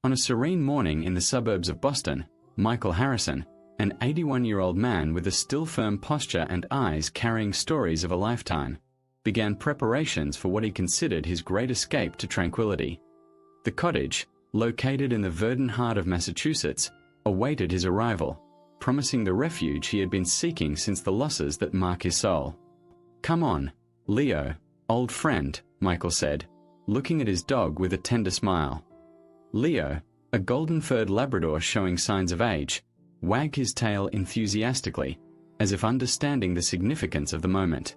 On a serene morning in the suburbs of Boston, Michael Harrison, an 81-year-old man with a still firm posture and eyes carrying stories of a lifetime, began preparations for what he considered his great escape to tranquility. The cottage, located in the verdant heart of Massachusetts, awaited his arrival, promising the refuge he had been seeking since the losses that mark his soul. "Come on, Leo, old friend," Michael said, looking at his dog with a tender smile. Leo, a golden-furred Labrador showing signs of age, wagged his tail enthusiastically, as if understanding the significance of the moment.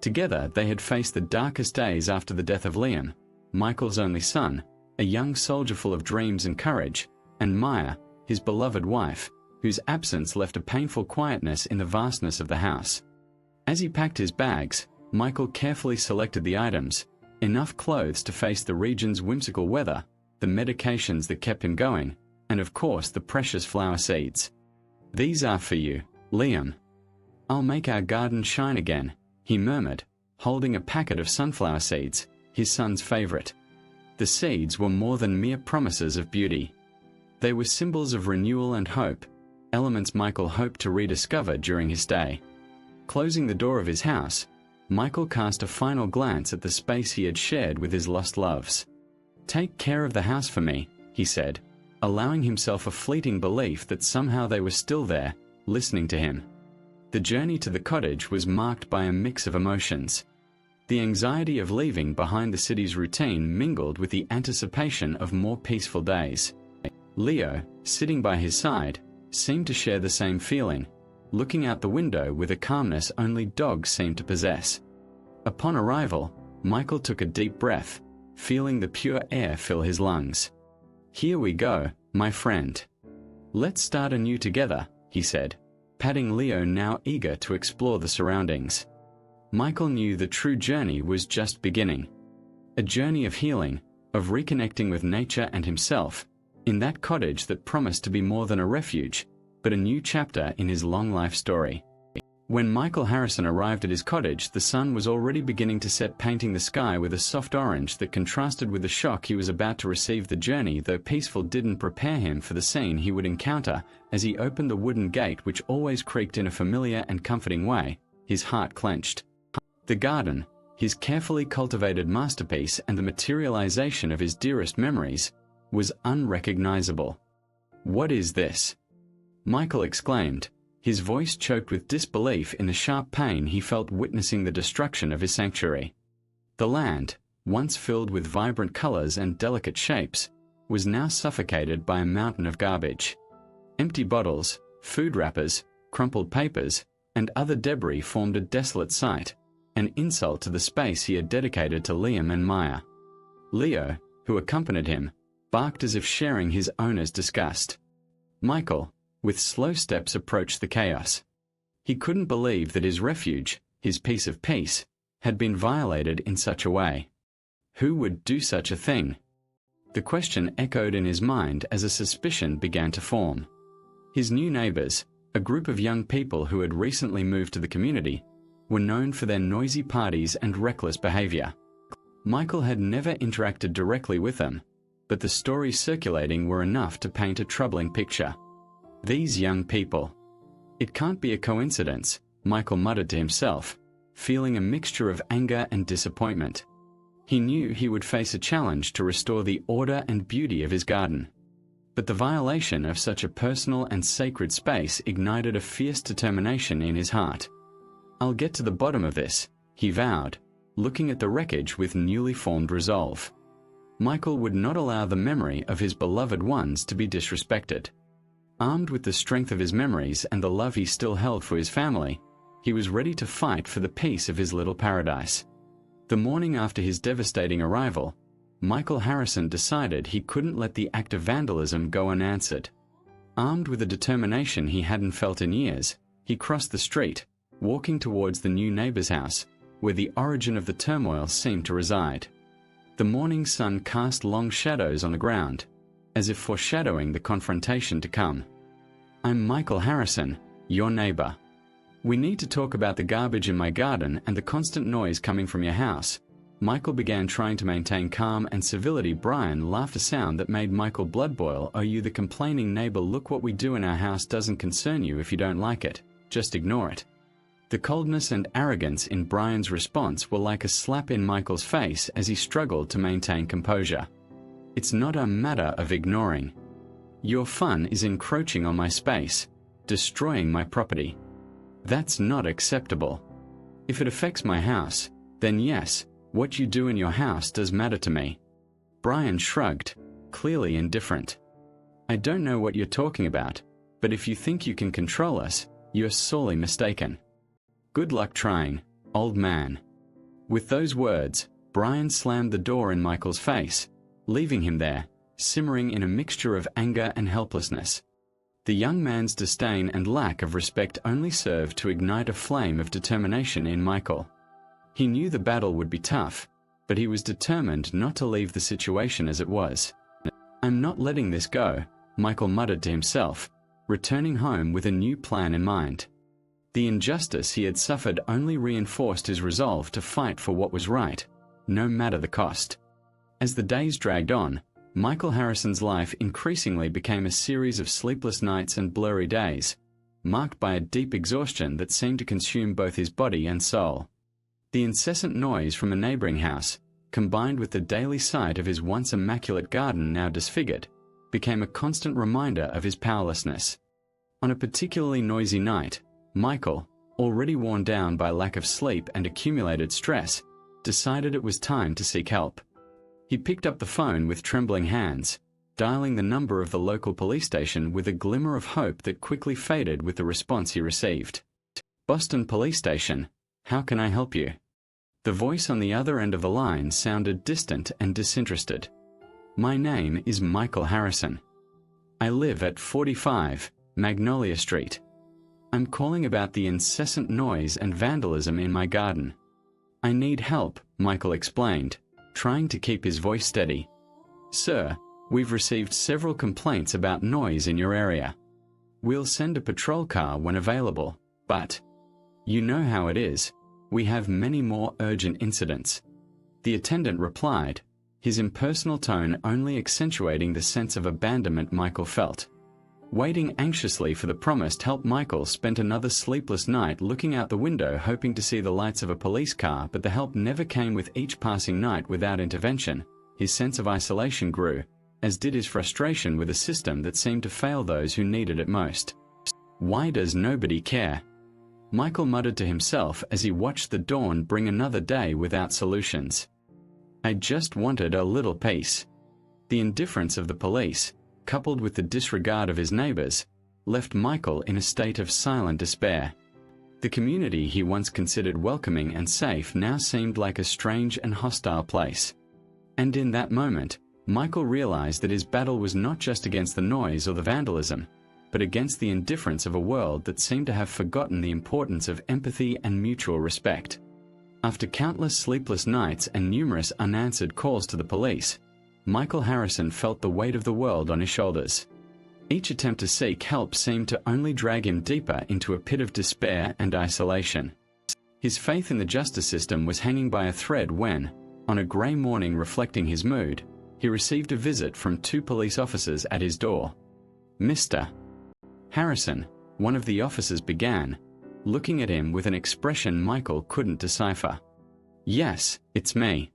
Together they had faced the darkest days after the death of Liam, Michael's only son, a young soldier full of dreams and courage, and Maya, his beloved wife, whose absence left a painful quietness in the vastness of the house. As he packed his bags, Michael carefully selected the items: enough clothes to face the region's whimsical weather, the medications that kept him going, and of course the precious flower seeds. "These are for you, Liam. I'll make our garden shine again," he murmured, holding a packet of sunflower seeds, his son's favorite. The seeds were more than mere promises of beauty. They were symbols of renewal and hope, elements Michael hoped to rediscover during his stay. Closing the door of his house, Michael cast a final glance at the space he had shared with his lost loves. "Take care of the house for me," he said, allowing himself a fleeting belief that somehow they were still there, listening to him. The journey to the cottage was marked by a mix of emotions. The anxiety of leaving behind the city's routine mingled with the anticipation of more peaceful days. Leo, sitting by his side, seemed to share the same feeling, looking out the window with a calmness only dogs seem to possess. Upon arrival, Michael took a deep breath, feeling the pure air fill his lungs. "Here we go, my friend. Let's start anew together," he said, patting Leo, now eager to explore the surroundings. Michael knew the true journey was just beginning. A journey of healing, of reconnecting with nature and himself, in that cottage that promised to be more than a refuge, but a new chapter in his long life story. When Michael Harrison arrived at his cottage, the sun was already beginning to set, painting the sky with a soft orange that contrasted with the shock he was about to receive. The journey, though peaceful, didn't prepare him for the scene he would encounter as he opened the wooden gate, which always creaked in a familiar and comforting way. His heart clenched. The garden, his carefully cultivated masterpiece and the materialization of his dearest memories, was unrecognizable. "What is this?" Michael exclaimed, his voice choked with disbelief in the sharp pain he felt witnessing the destruction of his sanctuary. The land, once filled with vibrant colors and delicate shapes, was now suffocated by a mountain of garbage. Empty bottles, food wrappers, crumpled papers, and other debris formed a desolate sight, an insult to the space he had dedicated to Liam and Maya. Leo, who accompanied him, barked as if sharing his owner's disgust. Michael, with slow steps, approached the chaos. He couldn't believe that his refuge, his piece of peace, had been violated in such a way. Who would do such a thing? The question echoed in his mind as a suspicion began to form. His new neighbors, a group of young people who had recently moved to the community, were known for their noisy parties and reckless behavior. Michael had never interacted directly with them, but the stories circulating were enough to paint a troubling picture. These young people. It can't be a coincidence, Michael muttered to himself, feeling a mixture of anger and disappointment. He knew he would face a challenge to restore the order and beauty of his garden. But the violation of such a personal and sacred space ignited a fierce determination in his heart. "I'll get to the bottom of this," he vowed, looking at the wreckage with newly formed resolve. Michael would not allow the memory of his beloved ones to be disrespected. Armed with the strength of his memories and the love he still held for his family, he was ready to fight for the peace of his little paradise. The morning after his devastating arrival, Michael Harrison decided he couldn't let the act of vandalism go unanswered. Armed with a determination he hadn't felt in years, he crossed the street, walking towards the new neighbor's house, where the origin of the turmoil seemed to reside. The morning sun cast long shadows on the ground, as if foreshadowing the confrontation to come. "I'm Michael Harrison, your neighbor. We need to talk about the garbage in my garden and the constant noise coming from your house," Michael began trying to maintain calm and civility. Brian laughed a sound that made Michael blood boil. "Oh, you the complaining neighbor, look what we do in our house doesn't concern you if you don't like it. Just ignore it." The coldness and arrogance in Brian's response were like a slap in Michael's face as he struggled to maintain composure. "It's not a matter of ignoring. Your fun is encroaching on my space, destroying my property. That's not acceptable. If it affects my house, then yes, what you do in your house does matter to me." Brian shrugged, clearly indifferent. "I don't know what you're talking about, but if you think you can control us, you're sorely mistaken. Good luck trying, old man." With those words, Brian slammed the door in Michael's face, leaving him there, simmering in a mixture of anger and helplessness. The young man's disdain and lack of respect only served to ignite a flame of determination in Michael. He knew the battle would be tough, but he was determined not to leave the situation as it was. "I'm not letting this go," Michael muttered to himself, returning home with a new plan in mind. The injustice he had suffered only reinforced his resolve to fight for what was right, no matter the cost. As the days dragged on, Michael Harrison's life increasingly became a series of sleepless nights and blurry days, marked by a deep exhaustion that seemed to consume both his body and soul. The incessant noise from a neighboring house, combined with the daily sight of his once immaculate garden now disfigured, became a constant reminder of his powerlessness. On a particularly noisy night, Michael, already worn down by lack of sleep and accumulated stress, decided it was time to seek help. He picked up the phone with trembling hands, dialing the number of the local police station with a glimmer of hope that quickly faded with the response he received. "Boston Police Station, how can I help you?" The voice on the other end of the line sounded distant and disinterested. "My name is Michael Harrison. I live at 45 Magnolia Street. I'm calling about the incessant noise and vandalism in my garden." "I need help," Michael explained, trying to keep his voice steady. "Sir, we've received several complaints about noise in your area. We'll send a patrol car when available, but you know how it is. We have many more urgent incidents." The attendant replied, his impersonal tone only accentuating the sense of abandonment Michael felt. Waiting anxiously for the promised help, Michael spent another sleepless night looking out the window hoping to see the lights of a police car, but the help never came. With each passing night without intervention, his sense of isolation grew, as did his frustration with a system that seemed to fail those who needed it most. "Why does nobody care?" Michael muttered to himself as he watched the dawn bring another day without solutions. "I just wanted a little peace." The indifference of the police, coupled with the disregard of his neighbors, left Michael in a state of silent despair. The community he once considered welcoming and safe now seemed like a strange and hostile place. And in that moment, Michael realized that his battle was not just against the noise or the vandalism, but against the indifference of a world that seemed to have forgotten the importance of empathy and mutual respect. After countless sleepless nights and numerous unanswered calls to the police, Michael Harrison felt the weight of the world on his shoulders. Each attempt to seek help seemed to only drag him deeper into a pit of despair and isolation. His faith in the justice system was hanging by a thread when, on a grey morning reflecting his mood, he received a visit from 2 police officers at his door. "Mr. Harrison," one of the officers began, looking at him with an expression Michael couldn't decipher. "Yes, it's me.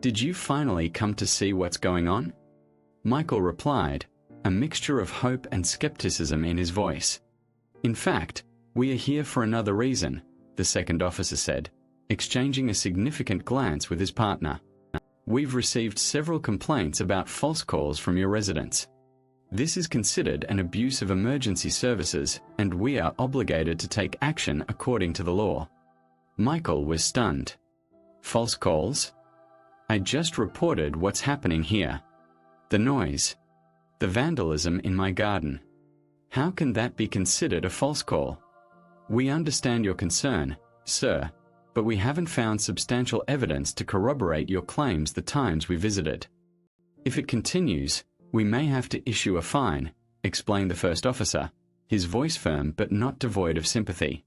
Did you finally come to see what's going on?" Michael replied, a mixture of hope and skepticism in his voice. "In fact, we are here for another reason," the second officer said, exchanging a significant glance with his partner. "We've received several complaints about false calls from your residents. This is considered an abuse of emergency services, and we are obligated to take action according to the law." Michael was stunned. "False calls? I just reported what's happening here. The noise, the vandalism in my garden. How can that be considered a false call? We understand your concern, sir, but we haven't found substantial evidence to corroborate your claims the times we visited. If it continues, we may have to issue a fine," explained the first officer, his voice firm but not devoid of sympathy.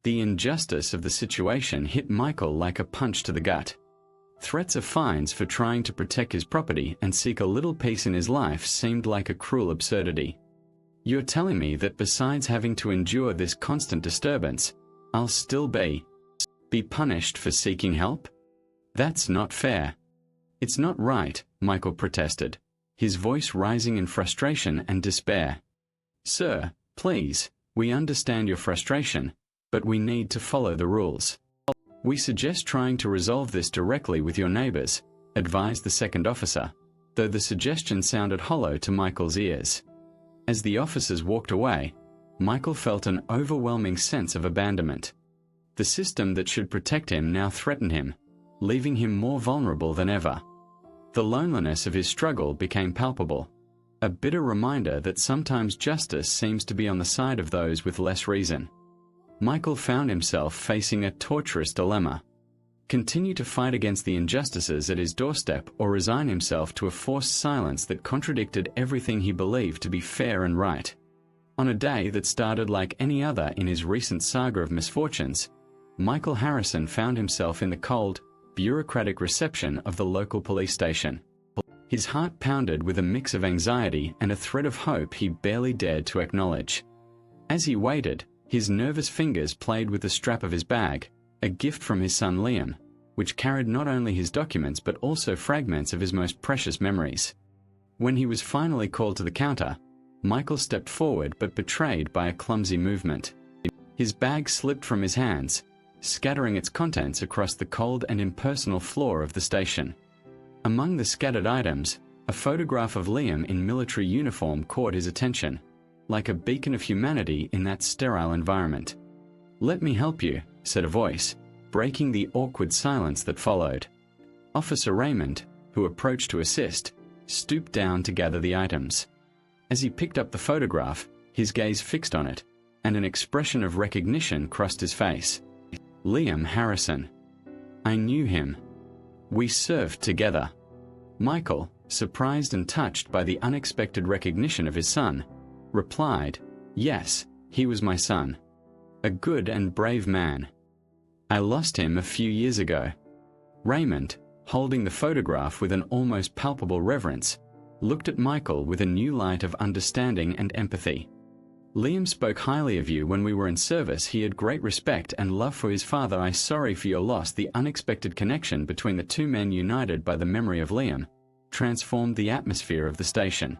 The injustice of the situation hit Michael like a punch to the gut. Threats of fines for trying to protect his property and seek a little peace in his life seemed like a cruel absurdity. "You're telling me that besides having to endure this constant disturbance, I'll still be punished for seeking help? That's not fair." "It's not right," Michael protested, his voice rising in frustration and despair. "Sir, please, we understand your frustration, but we need to follow the rules. We suggest trying to resolve this directly with your neighbors," advised the second officer, though the suggestion sounded hollow to Michael's ears. As the officers walked away, Michael felt an overwhelming sense of abandonment. The system that should protect him now threatened him, leaving him more vulnerable than ever. The loneliness of his struggle became palpable, a bitter reminder that sometimes justice seems to be on the side of those with less reason. Michael found himself facing a torturous dilemma: continue to fight against the injustices at his doorstep or resign himself to a forced silence that contradicted everything he believed to be fair and right. On a day that started like any other in his recent saga of misfortunes, Michael Harrison found himself in the cold, bureaucratic reception of the local police station. His heart pounded with a mix of anxiety and a thread of hope he barely dared to acknowledge. As he waited, his nervous fingers played with the strap of his bag, a gift from his son Liam, which carried not only his documents but also fragments of his most precious memories. When he was finally called to the counter, Michael stepped forward but betrayed by a clumsy movement. His bag slipped from his hands, scattering its contents across the cold and impersonal floor of the station. Among the scattered items, a photograph of Liam in military uniform caught his attention, like a beacon of humanity in that sterile environment. "Let me help you," said a voice, breaking the awkward silence that followed. Officer Raymond, who approached to assist, stooped down to gather the items. As he picked up the photograph, his gaze fixed on it, and an expression of recognition crossed his face. "Liam Harrison. I knew him. We served together." Michael, surprised and touched by the unexpected recognition of his son, replied, "Yes, he was my son. A good and brave man. I lost him a few years ago." Raymond, holding the photograph with an almost palpable reverence, looked at Michael with a new light of understanding and empathy. "Liam spoke highly of you when we were in service. He had great respect and love for his father. I'm sorry for your loss." The unexpected connection between the two men, united by the memory of Liam, transformed the atmosphere of the station.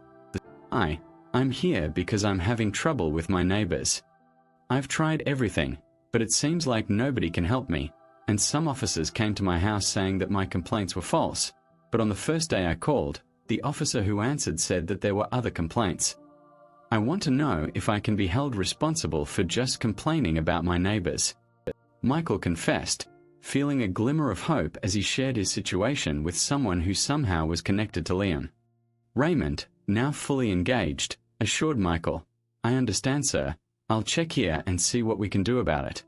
I'm here because I'm having trouble with my neighbors. I've tried everything, but it seems like nobody can help me, and some officers came to my house saying that my complaints were false, but on the first day I called, the officer who answered said that there were other complaints. I want to know if I can be held responsible for just complaining about my neighbors." Michael confessed, feeling a glimmer of hope as he shared his situation with someone who somehow was connected to Liam. Raymond, now fully engaged, assured Michael, "I understand, sir. I'll check here and see what we can do about it.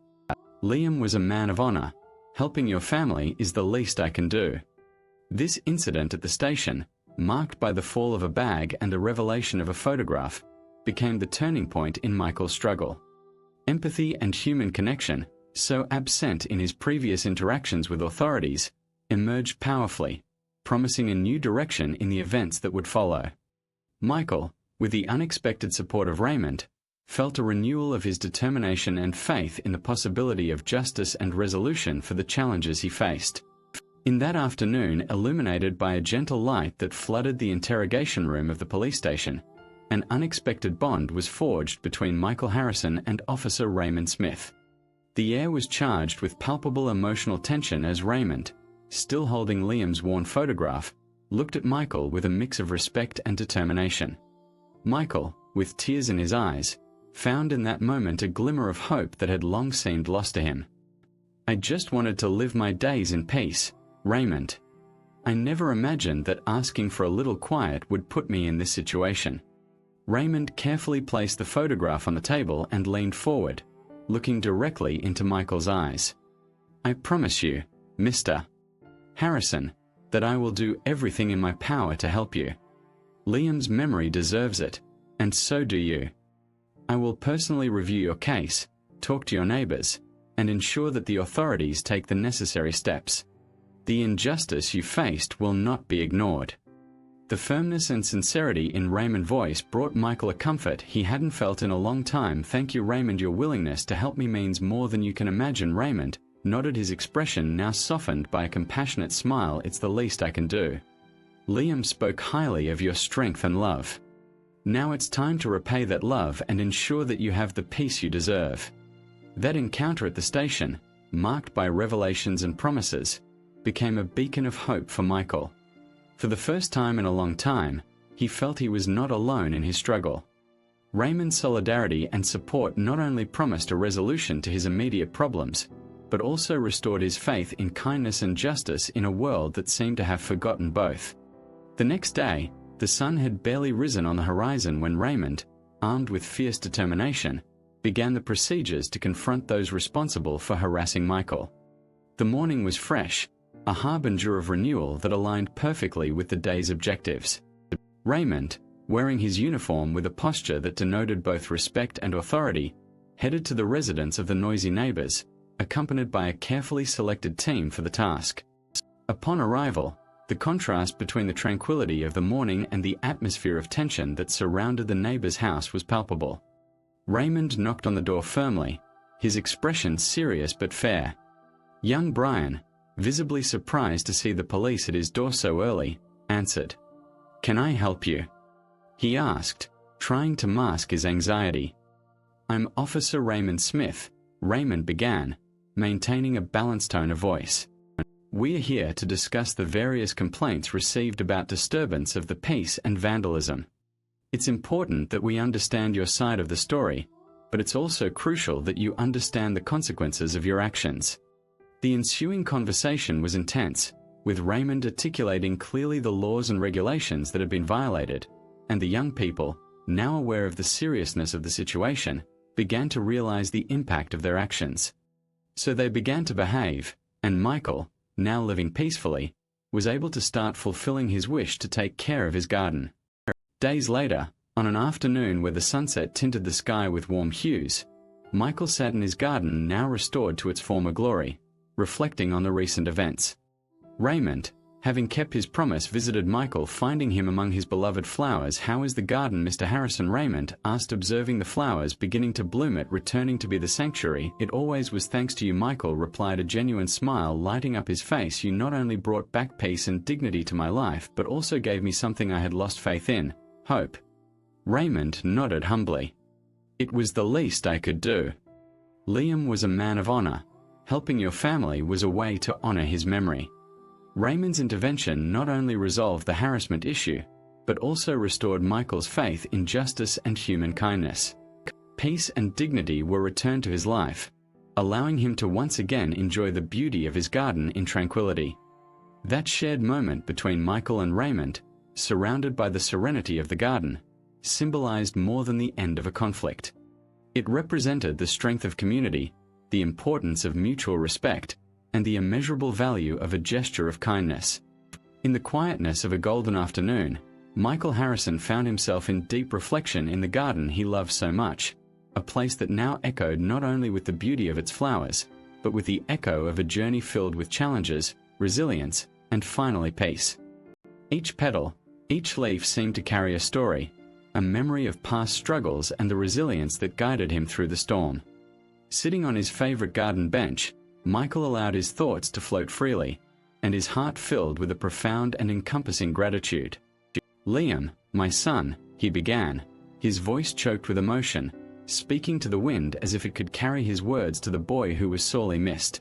Liam was a man of honor. Helping your family is the least I can do." This incident at the station, marked by the fall of a bag and the revelation of a photograph, became the turning point in Michael's struggle. Empathy and human connection, so absent in his previous interactions with authorities, emerged powerfully, promising a new direction in the events that would follow. Michael, with the unexpected support of Raymond, felt a renewal of his determination and faith in the possibility of justice and resolution for the challenges he faced. In that afternoon, illuminated by a gentle light that flooded the interrogation room of the police station, an unexpected bond was forged between Michael Harrison and Officer Raymond Smith. The air was charged with palpable emotional tension as Raymond, still holding Liam's worn photograph, looked at Michael with a mix of respect and determination. Michael, with tears in his eyes, found in that moment a glimmer of hope that had long seemed lost to him. "I just wanted to live my days in peace, Raymond. I never imagined that asking for a little quiet would put me in this situation." Raymond carefully placed the photograph on the table and leaned forward, looking directly into Michael's eyes. "I promise you, Mr. Harrison, that I will do everything in my power to help you. Liam's memory deserves it, and so do you. I will personally review your case, talk to your neighbors, and ensure that the authorities take the necessary steps." The injustice you faced will not be ignored. The firmness and sincerity in Raymond's voice brought Michael a comfort he hadn't felt in a long time. "Thank you, Raymond. Your willingness to help me means more than you can imagine." Raymond nodded, his expression now softened by a compassionate smile. "It's the least I can do." Liam spoke highly of your strength and love. "Now it's time to repay that love and ensure that you have the peace you deserve." That encounter at the station, marked by revelations and promises, became a beacon of hope for Michael. For the first time in a long time, he felt he was not alone in his struggle. Raymond's solidarity and support not only promised a resolution to his immediate problems, but also restored his faith in kindness and justice in a world that seemed to have forgotten both. The next day, the sun had barely risen on the horizon when Raymond, armed with fierce determination, began the procedures to confront those responsible for harassing Michael. The morning was fresh, a harbinger of renewal that aligned perfectly with the day's objectives. Raymond, wearing his uniform with a posture that denoted both respect and authority, headed to the residence of the noisy neighbors, accompanied by a carefully selected team for the task. Upon arrival, the contrast between the tranquility of the morning and the atmosphere of tension that surrounded the neighbor's house was palpable. Raymond knocked on the door firmly, his expression serious but fair. Young Brian, visibly surprised to see the police at his door so early, answered. "Can I help you?" he asked, trying to mask his anxiety. "I'm Officer Raymond Smith," Raymond began, maintaining a balanced tone of voice. "We're here to discuss the various complaints received about disturbance of the peace and vandalism. It's important that we understand your side of the story, but it's also crucial that you understand the consequences of your actions." The ensuing conversation was intense, with Raymond articulating clearly the laws and regulations that had been violated, and the young people, now aware of the seriousness of the situation, began to realize the impact of their actions. So they began to behave, and Michael, now living peacefully, was able to start fulfilling his wish to take care of his garden. Days later, on an afternoon where the sunset tinted the sky with warm hues, Michael sat in his garden, now restored to its former glory, reflecting on the recent events. Raymond, having kept his promise, visited Michael, finding him among his beloved flowers. "How is the garden, Mr. Harrison?" Raymond asked, observing the flowers beginning to bloom, it returning to be the sanctuary it always was. "Thanks to you," Michael replied, a genuine smile lighting up his face. "You not only brought back peace and dignity to my life, but also gave me something I had lost faith in, hope." Raymond nodded humbly. "It was the least I could do." Liam was a man of honor. Helping your family was a way to honor his memory. Raymond's intervention not only resolved the harassment issue, but also restored Michael's faith in justice and human kindness. Peace and dignity were returned to his life, allowing him to once again enjoy the beauty of his garden in tranquility. That shared moment between Michael and Raymond, surrounded by the serenity of the garden, symbolized more than the end of a conflict. It represented the strength of community, the importance of mutual respect, and the immeasurable value of a gesture of kindness. In the quietness of a golden afternoon, Michael Harrison found himself in deep reflection in the garden he loved so much, a place that now echoed not only with the beauty of its flowers, but with the echo of a journey filled with challenges, resilience, and finally peace. Each petal, each leaf seemed to carry a story, a memory of past struggles and the resilience that guided him through the storm. Sitting on his favorite garden bench, Michael allowed his thoughts to float freely, and his heart filled with a profound and encompassing gratitude. "Liam, my son," he began, his voice choked with emotion, speaking to the wind as if it could carry his words to the boy who was sorely missed.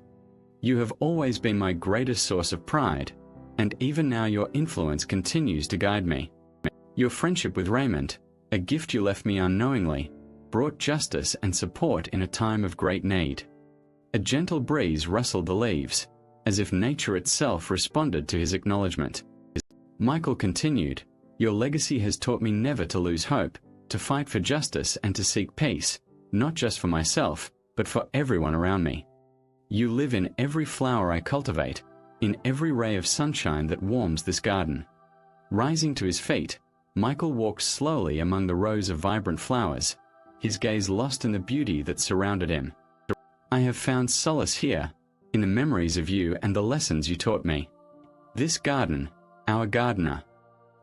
"You have always been my greatest source of pride, and even now your influence continues to guide me. Your friendship with Raymond, a gift you left me unknowingly, brought justice and support in a time of great need." A gentle breeze rustled the leaves, as if nature itself responded to his acknowledgement. Michael continued, "Your legacy has taught me never to lose hope, to fight for justice and to seek peace, not just for myself, but for everyone around me. You live in every flower I cultivate, in every ray of sunshine that warms this garden." Rising to his feet, Michael walked slowly among the rows of vibrant flowers, his gaze lost in the beauty that surrounded him. "I have found solace here, in the memories of you and the lessons you taught me." This garden, our gardener,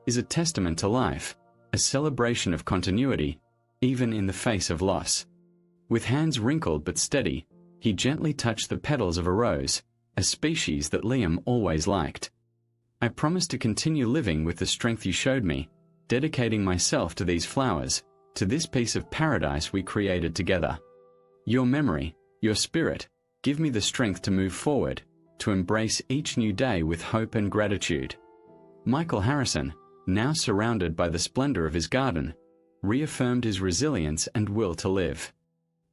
is a testament to life, a celebration of continuity, even in the face of loss. With hands wrinkled but steady, he gently touched the petals of a rose, a species that Liam always liked. I promise to continue living with the strength you showed me, dedicating myself to these flowers, to this piece of paradise we created together. Your memory, your spirit, give me the strength to move forward, to embrace each new day with hope and gratitude. Michael Harrison, now surrounded by the splendor of his garden, reaffirmed his resilience and will to live.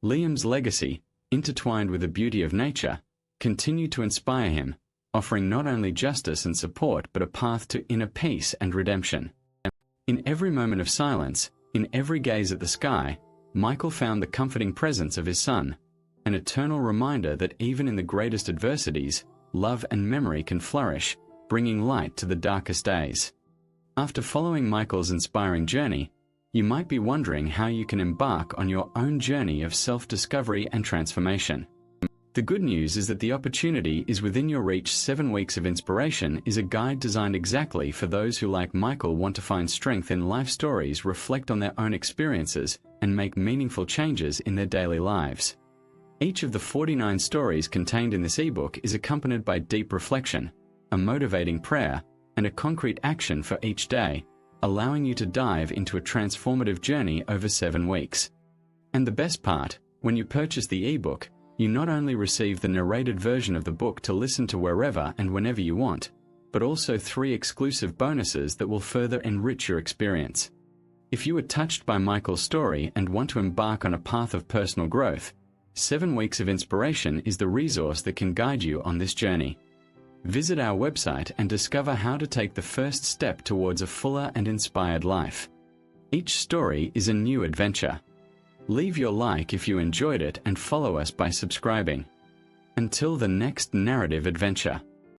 Liam's legacy, intertwined with the beauty of nature, continued to inspire him, offering not only justice and support but a path to inner peace and redemption. In every moment of silence, in every gaze at the sky, Michael found the comforting presence of his son, an eternal reminder that even in the greatest adversities, love and memory can flourish, bringing light to the darkest days. After following Michael's inspiring journey, you might be wondering how you can embark on your own journey of self-discovery and transformation. The good news is that the opportunity is within your reach. 7 Weeks of Inspiration is a guide designed exactly for those who, like Michael, want to find strength in life stories, reflect on their own experiences, and make meaningful changes in their daily lives. Each of the 49 stories contained in this ebook is accompanied by deep reflection, a motivating prayer, and a concrete action for each day, allowing you to dive into a transformative journey over 7 weeks. And the best part, when you purchase the ebook, you not only receive the narrated version of the book to listen to wherever and whenever you want, but also 3 exclusive bonuses that will further enrich your experience. If you were touched by Michael's story and want to embark on a path of personal growth, 7 Weeks of Inspiration is the resource that can guide you on this journey. Visit our website and discover how to take the first step towards a fuller and inspired life. Each story is a new adventure. Leave your like if you enjoyed it and follow us by subscribing. Until the next narrative adventure.